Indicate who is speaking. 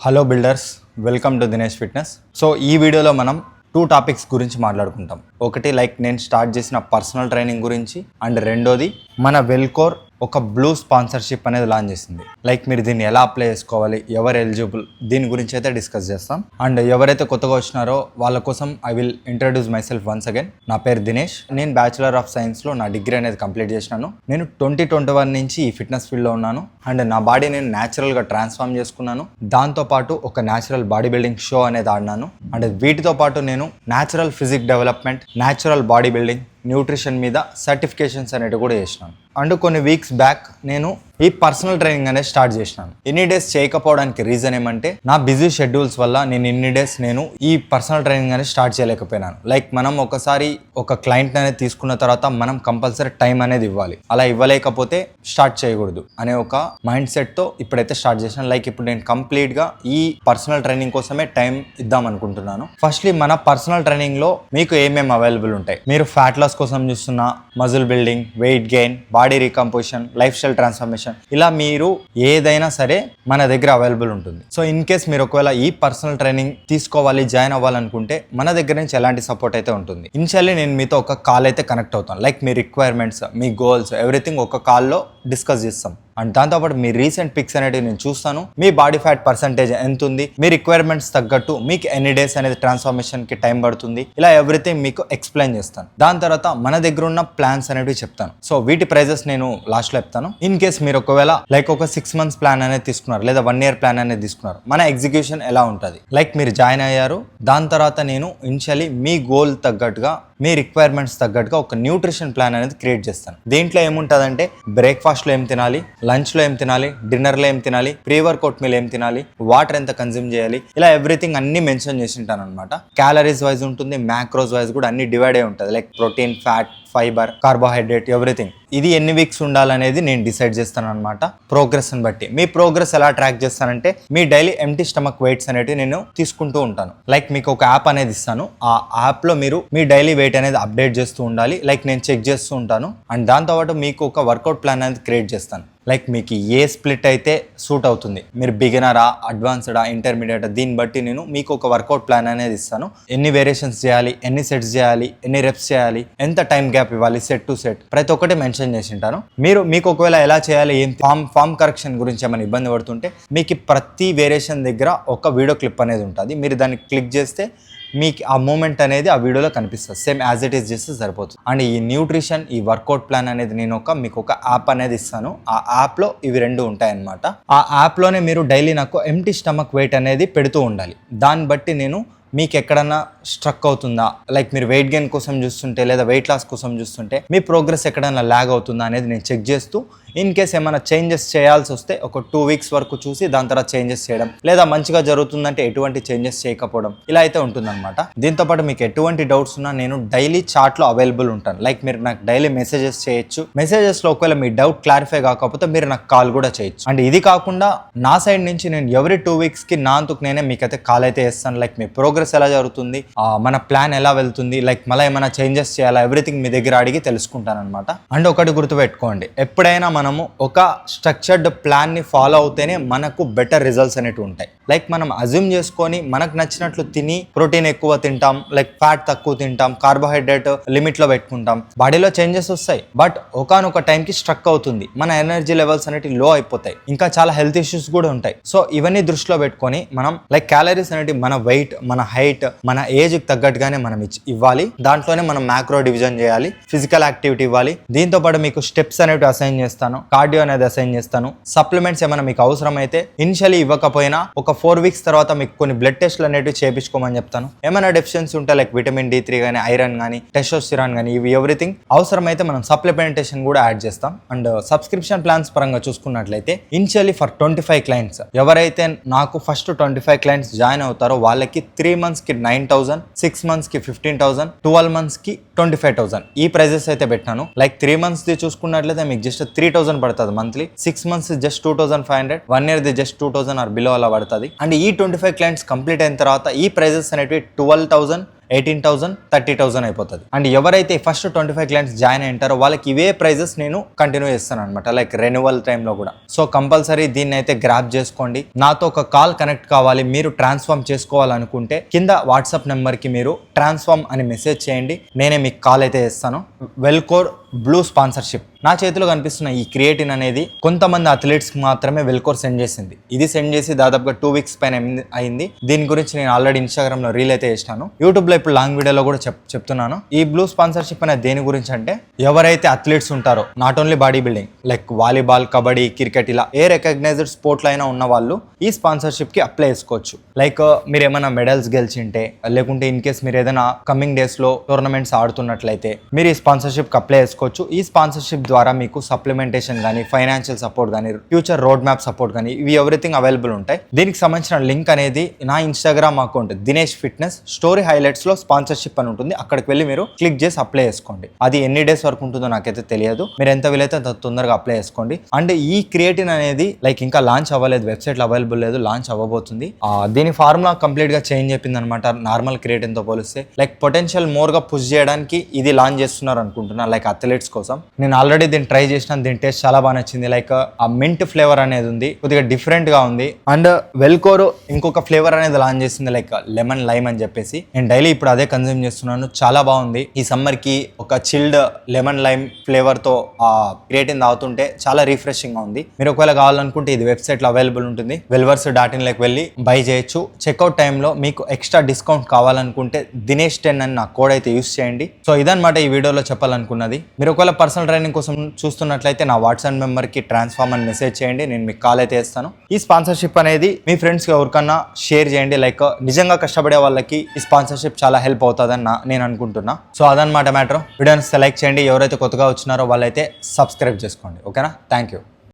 Speaker 1: Hello builders, welcome to Dinesh fitness. So ఈ వీడియోలో మనం 2 టాపిక్స్ గురించి మాట్లాడుకుంటాం. ఒకటి నేను స్టార్ట్ చేసిన పర్సనల్ ట్రైనింగ్ గురించి, అండ్ రెండోది మన వెల్కోర్ ఒక బ్లూ స్పాన్సర్షిప్ అనేది లాంచ్ చేసింది. మీరు దీన్ని ఎలా అప్లై చేసుకోవాలి, ఎవరు ఎలిజిబుల్, దీని గురించి అయితే డిస్కస్ చేస్తాం. అండ్ ఎవరైతే కొత్తగా వచ్చినారో వాళ్ళ కోసం I will introduce my self once again. నా పేరు దినేష్. నేను బ్యాచులర్ ఆఫ్ సైన్స్లో నా డిగ్రీ అనేది కంప్లీట్ చేసినాను. నేను 2021 నుంచి ఈ ఫిట్నెస్ ఫీల్డ్లో ఉన్నాను. అండ్ నా బాడీ నేను న్యాచురల్గా ట్రాన్స్ఫార్మ్ చేసుకున్నాను. దాంతోపాటు ఒక న్యాచురల్ బాడీ బిల్డింగ్ షో అనేది ఆడినాను. అండ్ వీటితో పాటు నేను natural physique development, natural body building, nutrition మీద సర్టిఫికేషన్స్ అనేవి కూడా చేసినాను. అండ్ కొన్ని వీక్స్ బ్యాక్ నేను ఈ పర్సనల్ ట్రైనింగ్ అనేది స్టార్ట్ చేసినాను. ఇన్ని డేస్ చేయకపోవడానికి రీజన్ ఏమంటే, నా బిజీ షెడ్యూల్స్ వల్ల నేను ఇన్ని డేస్ ఈ పర్సనల్ ట్రైనింగ్ అనేది స్టార్ట్ చేయలేకపోయినాను. మనం ఒకసారి ఒక క్లయింట్ అనేది తీసుకున్న తర్వాత మనం కంపల్సరీ టైం అనేది ఇవ్వాలి. అలా ఇవ్వలేకపోతే స్టార్ట్ చేయకూడదు అనే ఒక మైండ్ సెట్తో ఇప్పుడైతే స్టార్ట్ చేసినాను. ఇప్పుడు నేను కంప్లీట్గా ఈ పర్సనల్ ట్రైనింగ్ కోసమే టైం ఇద్దాం అనుకుంటున్నాను. ఫస్ట్లీ మన పర్సనల్ ట్రైనింగ్లో మీకు ఏమేమి అవైలబుల్ ఉంటాయి, మీరు ఫ్యాట్ లాస్ కోసం చూస్తున్నా, muscle building, weight gain, body recomposition, lifestyle transformation, ఇలా మీరు ఏదైనా సరే మన దగ్గర అవైలబుల్ ఉంటుంది. సో ఇన్ కేస్ మీరు ఒకవేళ ఈ పర్సనల్ ట్రైనింగ్ తీసుకోవాలి, జాయిన్ అవ్వాలనుకుంటే మన దగ్గర నుంచి ఎలాంటి సపోర్ట్ అయితే ఉంటుంది. ఇనిషియల్లీ నేను మీతో ఒక కాల్ అయితే కనెక్ట్ అవుతాను. మీ రిక్వైర్మెంట్స్, మీ గోల్స్, ఎవ్రీథింగ్ ఒక కాల్లో డిస్కస్ చేస్తాం. అండ్ దాంతోపాటు మీ రీసెంట్ పిక్స్ అనేవి నేను చూస్తాను. మీ బాడీ ఫ్యాట్ పర్సంటేజ్ ఎంత ఉంది, మీ రిక్వైర్మెంట్స్ తగ్గట్టు మీకు ఎన్ని డేస్ అనేది ట్రాన్స్ఫర్మేషన్ కి టైం పడుతుంది, ఇలా ఎవ్రీథింగ్ మీకు ఎక్స్ప్లెయిన్ చేస్తాను. దాని తర్వాత మన దగ్గర ఉన్న ప్లాన్స్ అనేవి చెప్తాను. సో వీటి ప్రైజెస్ నేను లాస్ట్ లో చెప్తాను. ఇన్ కేస్ మీరు ఒకవేళ ఒక 6 months ప్లాన్ అనేది తీసుకున్నారు, లేదా 1 year ప్లాన్ అనేది తీసుకున్నారు, మన ఎగ్జిక్యూషన్ ఎలా ఉంటుంది, మీరు జాయిన్ అయ్యారు. దాని తర్వాత నేను ఇనిషియల్లీ మీ గోల్ తగ్గట్టుగా, మీ రిక్వైర్మెంట్స్ తగ్గట్టుగా ఒక న్యూట్రిషన్ ప్లాన్ అనేది క్రియేట్ చేస్తాను. దీంట్లో ఏముంటుందంటే, బ్రేక్ఫాస్ట్లో ఏం తినాలి, లంచ్లో ఏం తినాలి, డిన్నర్లో ఏం తినాలి, ప్రీ వర్కౌట్ మీల్ ఏం తినాలి, వాటర్ ఎంత కన్జ్యూమ్ చేయాలి, ఇలా ఎవ్రీథింగ్ అన్ని మెన్షన్ చేసి ఉంటాను అనమాట. క్యాలరీస్ వైజ్ ఉంటుంది, మ్యాక్రోస్ వైజ్ కూడా అన్ని డివైడ్ అయి ఉంటుంది. Protein, fat, fibre, carbohydrate, everything. ఇది ఎన్ని వీక్స్ ఉండాలనేది నేను డిసైడ్ చేస్తాను అనమాట, ప్రోగ్రెస్ని బట్టి. మీ ప్రోగ్రెస్ ఎలా ట్రాక్ చేస్తానంటే, మీ డైలీ ఎంటీ స్టమక్ వెయిట్స్ అనేవి నేను తీసుకుంటూ ఉంటాను. మీకు ఒక యాప్ అనేది ఇస్తాను. ఆ యాప్లో మీరు మీ డైలీ వెయిట్ అనేది అప్డేట్ చేస్తూ ఉండాలి. నేను చెక్ చేస్తూ ఉంటాను. అండ్ దాంతోపాటు మీకు ఒక వర్కౌట్ ప్లాన్ అనేది క్రియేట్ చేస్తాను. మీకు ఏ స్ప్లిట్ అయితే సూట్ అవుతుంది, మీరు బిగినరా, అడ్వాన్స్డా, ఇంటర్మీడియట్, దీన్ని బట్టి నేను మీకు ఒక వర్కౌట్ ప్లాన్ అనేది ఇస్తాను. ఎన్ని వేరియేషన్స్ చేయాలి, ఎన్ని సెట్స్ చేయాలి, ఎన్ని రెప్స్ చేయాలి, ఎంత టైం గ్యాప్ ఇవ్వాలి, సెట్ టు సెట్, ప్రతి ఒక్కటి మెన్షన్ చేసి ఉంటాను. మీకు ఒకవేళ ఎలా చేయాలి, ఏం ఫామ్ కరెక్షన్ గురించి ఏమైనా ఇబ్బంది పడుతుంటే, మీకు ప్రతి వేరియేషన్ దగ్గర ఒక వీడియో క్లిప్ అనేది ఉంటుంది. మీరు దాన్ని క్లిక్ చేస్తే మీకు ఆ మూమెంట్ అనేది ఆ వీడియోలో కనిపిస్తుంది. సేమ్ యాజ్ ఇట్ ఈస్ చేస్తే సరిపోతుంది. అండ్ ఈ న్యూట్రిషన్, ఈ వర్కౌట్ ప్లాన్ అనేది నేను మీకు ఒక యాప్ అనేది ఇస్తాను. ఆ యాప్లో ఇవి రెండు ఉంటాయన్నమాట. ఆ యాప్లోనే మీరు డైలీ నాకు ఎంటీ స్టమక్ వెయిట్ అనేది పెడుతూ ఉండాలి. దాన్ని బట్టి నేను మీకు ఎక్కడన్నా స్ట్రక్ అవుతుందా, మీరు వెయిట్ గెయిన్ కోసం చూస్తుంటే, లేదా వెయిట్ లాస్ కోసం చూస్తుంటే మీ ప్రోగ్రెస్ ఎక్కడన్నా ల్యాగ్ అవుతుందా అనేది నేను చెక్ చేస్తూ, ఇన్ కేస్ ఏమైనా చేంజెస్ చేయాల్సి వస్తే ఒక 2 weeks వరకు చూసి దాని తర్వాత చేంజెస్ చేయడం, లేదా మంచిగా జరుగుతుందంటే ఎటువంటి చేంజెస్ చేయకపోవడం, ఇలా అయితే ఉంటుందన్నమాట. దీంతోపాటు మీకు ఎటువంటి డౌట్స్ ఉన్నా నేను డైలీ చాట్లో అవైలబుల్ ఉంటాను. మీరు నాకు డైలీ మెసేజెస్ చేయొచ్చు. మెసేజెస్లో ఒకవేళ మీ డౌట్ క్లారిఫై కాకపోతే మీరు నాకు కాల్ కూడా చేయొచ్చు. అండ్ ఇది కాకుండా నా సైడ్ నుంచి నేను ఎవ్రీ 2 weeksకి నా అంతకు నేనే మీకైతే కాల్ అయితే చేస్తాను. మీ ప్రోగ్రెస్ ఎలా జరుగుతుంది, మన ప్లాన్ ఎలా వెళ్తుంది, మళ్ళీ ఏమైనా చేంజెస్ చేయాలా, ఎవ్రీథింగ్ మీ దగ్గర అడిగి తెలుసుకుంటాను అనమాట. అండ్ ఒకటి గుర్తుపెట్టుకోండి, ఎప్పుడైనా మనము ఒక స్ట్రక్చర్డ్ ప్లాన్ ని ఫాలో అవుతేనే మనకు బెటర్ రిజల్ట్స్ అనేవి ఉంటాయి. మనం అజ్యూమ్ చేసుకొని మనకు నచ్చినట్లు తిని, ప్రోటీన్ ఎక్కువ తింటాం, ఫ్యాట్ తక్కువ తింటాం, కార్బోహైడ్రేట్ లిమిట్ లో పెట్టుకుంటాం, బాడీలో చేంజెస్ వస్తాయి. బట్ ఒకానొక టైంకి స్ట్రక్ అవుతుంది, మన ఎనర్జీ లెవెల్స్ అనేవి లో అయిపోతాయి, ఇంకా చాలా హెల్త్ ఇష్యూస్ కూడా ఉంటాయి. సో ఇవన్నీ దృష్టిలో పెట్టుకొని మనం క్యాలరీస్ అనేవి మన వెయిట్, మన హైట్, మన ఏజ్ కి తగ్గట్టుగానే మనం ఇవ్వాలి. దాంట్లోనే మనం మ్యాక్రో డివిజన్ చేయాలి, ఫిజికల్ యాక్టివిటీ ఇవ్వాలి. దీంతో పాటు మీకు స్టెప్స్ అనేవి అసైన్ చేస్తాను, కార్డియో అనేది అసైన్ చేస్తాను. సప్లిమెంట్స్ ఏమైనా మీకు అవసరం అయితే ఇనిషియల్లీ ఇవ్వకపోయినా ఒక 4 weeks తర్వాత మీకు కొన్ని బ్లడ్ టెస్ట్లు అనేవి చేయించుకోమని చెప్తాను. ఏమైనా డెఫిషియన్సీ ఉంటే విటమిన్ D3 కానీ, ఐరన్ కానీ, టెస్టోస్టిరాన్ కానీ, ఇవి ఎవ్రీథింగ్ అవసరమైతే మనం సప్లిమెంటేషన్ కూడా యాడ్ చేస్తాం. అండ్ సబ్స్క్రిప్షన్ ప్లాన్స్ పరంగా చూసుకున్నట్లయితే ఇనిషియల్లీ ఫర్ 25 clients, ఎవరైతే నాకు ఫస్ట్ 25 clients జాయిన్ అవుతారో వాళ్ళకి 3 months కి 9,000, 6 months కి 15,000, 12 months కి 25,000 ఈ ప్రైజెస్ అయితే పెట్టాను. 3 months ది చూసుకున్నట్లయితే మీకు జస్ట్ 3,000 పడుతుంది మంత్లీ, 6 months జస్ట్ 2,500, 1 year ది జస్ట్ 2,000 ఆర్ బిలో అలా పడుతుంది. అండ్ ఈ 25 clients కంప్లీట్ అయిన తర్వాత ఈ ప్రైజెస్ అనేవి 12,000, 18,000 30,000 అయిపోతుంది. అండ్ ఎవరైతే ఫస్ట్ 25 క్లయింట్స్ జాయిన్ అయ్యారో వాళ్ళకి ఇవే ప్రైజెస్ నేను కంటిన్యూ చేస్తాను అనమాట, లైక్ రెన్యువల్ టైంలో కూడా. సో కంపల్సరీ దీన్ని అయితే గ్రాప్ చేసుకోండి. నాతో ఒక కాల్ కనెక్ట్ కావాలి, మీరు ట్రాన్స్ఫార్మ్ చేసుకోవాలనుకుంటే కింద వాట్సాప్ నెంబర్కి మీరు ట్రాన్స్ఫార్మ్ అని మెసేజ్ చేయండి, నేనే మీకు కాల్ అయితే చేస్తాను. వెల్కోర్ బ్లూ స్పాన్సర్షిప్ నా చేతిలో కనిపిస్తున్న ఈ క్రియేటిన్ అనేది కొంతమంది అథ్లెట్స్కి మాత్రమే వెల్కోర్ సెండ్ చేసింది. ఇది సెండ్ చేసి దాదాపుగా 2 వీక్స్ పైన అయింది. దీని గురించి నేను ఆల్రెడీ ఇన్స్టాగ్రామ్లో రీల్ అయితే చేసినాను, యూట్యూబ్లో ఇప్పుడు లాంగ్ వీడియోలో కూడా చెప్తున్నాను. ఈ బ్లూ స్పాన్సర్షిప్ అనేది దేని గురించి అంటే, ఎవరైతే అథ్లెట్స్ ఉంటారో not only body building, like volleyball, kabaddi, cricket ఇలా ఏ రికగ్నైజ్డ్ స్పోర్ట్లో అయినా ఉన్న వాళ్ళు ఈ స్పాన్సర్షిప్కి అప్లై చేసుకోవచ్చు. లైక్ మీరు ఏమైనా మెడల్స్ గెలిచింటే, లేకుంటే ఇన్ కేస్ మీరు ఏదైనా కమింగ్ డేస్లో టోర్నమెంట్స్ ఆడుతున్నట్లయితే మీరు ఈ స్పాన్సర్షిప్కి అప్లై చేసుకోవచ్చు. ఈ స్పాన్సర్షిప్ ద్వారా మీకు సప్లిమెంటేషన్ కానీ, ఫైనాన్షియల్ సపోర్ట్ కానీ, ఫ్యూచర్ రోడ్ మ్యాప్ సపోర్ట్ కానీ, ఇవి ఎవ్రీథింగ్ అవైలబుల్ ఉంటాయి. దీనికి సంబంధించిన లింక్ అనేది నా Instagram account Dinesh fitness story highlights లో స్పాన్సర్షిప్ అని ఉంటుంది, అక్కడికి వెళ్ళి మీరు క్లిక్ చేసి అప్లై చేసుకోండి. అది ఎన్ని డేస్ వరకు ఉంటుందో నాకైతే తెలియదు, మీరు ఎంత వీలైతే అంత తొందరగా అప్లై చేసుకోండి. అండ్ ఈ క్రియేటిన్ అనేది లైక్ ఇంకా లాంచ్ అవ్వలేదు, వెబ్సైట్లో అవైలబుల్ లేదు, లాంచ్ అవ్వబోతుంది. దీని ఫార్ములా కంప్లీట్ గా చేంజ్ చెప్పింది అనమాట నార్మల్ క్రియేటిన్ తో పోలిస్తే. లైక్ పొటెన్షియల్ మోర్ గా పుష్ చేయడానికి ఇది లాంచ్ చేస్తున్నారు అనుకుంటున్నా, లైక్ అథ్లెట్స్ కోసం. నేను ఆల్రెడీ దీన్ని ట్రై చేసినాను, దీని టేస్ట్ చాలా బాగా నచ్చింది. లైక్ ఆ మింట్ ఫ్లేవర్ అనేది ఉంది, కొద్దిగా డిఫరెంట్ గా ఉంది. అండ్ వెల్కోర్ ఇంకొక ఫ్లేవర్ అనేది లాంచ్ చేసింది, లైక్ లెమన్ లైమ్ అని చెప్పేసి. నేను డైలీ ఇప్పుడు అదే కన్జ్యూమ్ చేస్తున్నాను, చాలా బాగుంది. ఈ సమ్మర్ కి ఒక చిల్డ్ లెమన్ లైమ్ ఫ్లేవర్ తో ఆ క్రియేటిన్ తాగుతుంటే చాలా రిఫ్రెషింగ్ గా ఉంది. మీరు ఒకవేళ కావాలనుకుంటే ఇది వెబ్సైట్ లో అవైలబుల్ ఉంటుంది, వెల్వర్స్.in లోకి వెళ్ళి బై చేయొచ్చు. చెక్అవుట్ టైంలో మీకు ఎక్స్ట్రా డిస్కౌంట్ కావాలనుకుంటే Dinesh10 అని నా కోడ్ అయితే యూస్ చేయండి. సో ఇదన్నమాట ఈ వీడియోలో చెప్పాలనుకున్నది. మీరు ఒకవేళ పర్సనల్ ట్రైనింగ్ కోసం చూస్తున్నట్లయితే నా వాట్సాప్ నెంబర్కి ట్రాన్స్ఫార్మ్ అని మెసేజ్ చేయండి, నేను మీకు కాల్ అయితే చేస్తాను. ఈ స్పాన్సర్షిప్ అనేది మీ ఫ్రెండ్స్కి ఎవరికన్నా షేర్ చేయండి, లైక్ నిజంగా కష్టపడే వాళ్ళకి ఈ స్పాన్సర్షిప్ చాలా హెల్ప్ అవుతుందని నేను అనుకుంటున్నా. సో అదనమాట మ్యాటర్. వీడియోని సెలెక్ట్ చేయండి, ఎవరైతే కొత్తగా వచ్చినారో వాళ్ళైతే సబ్స్క్రైబ్ చేసుకోండి. ఓకేనా? Thank you.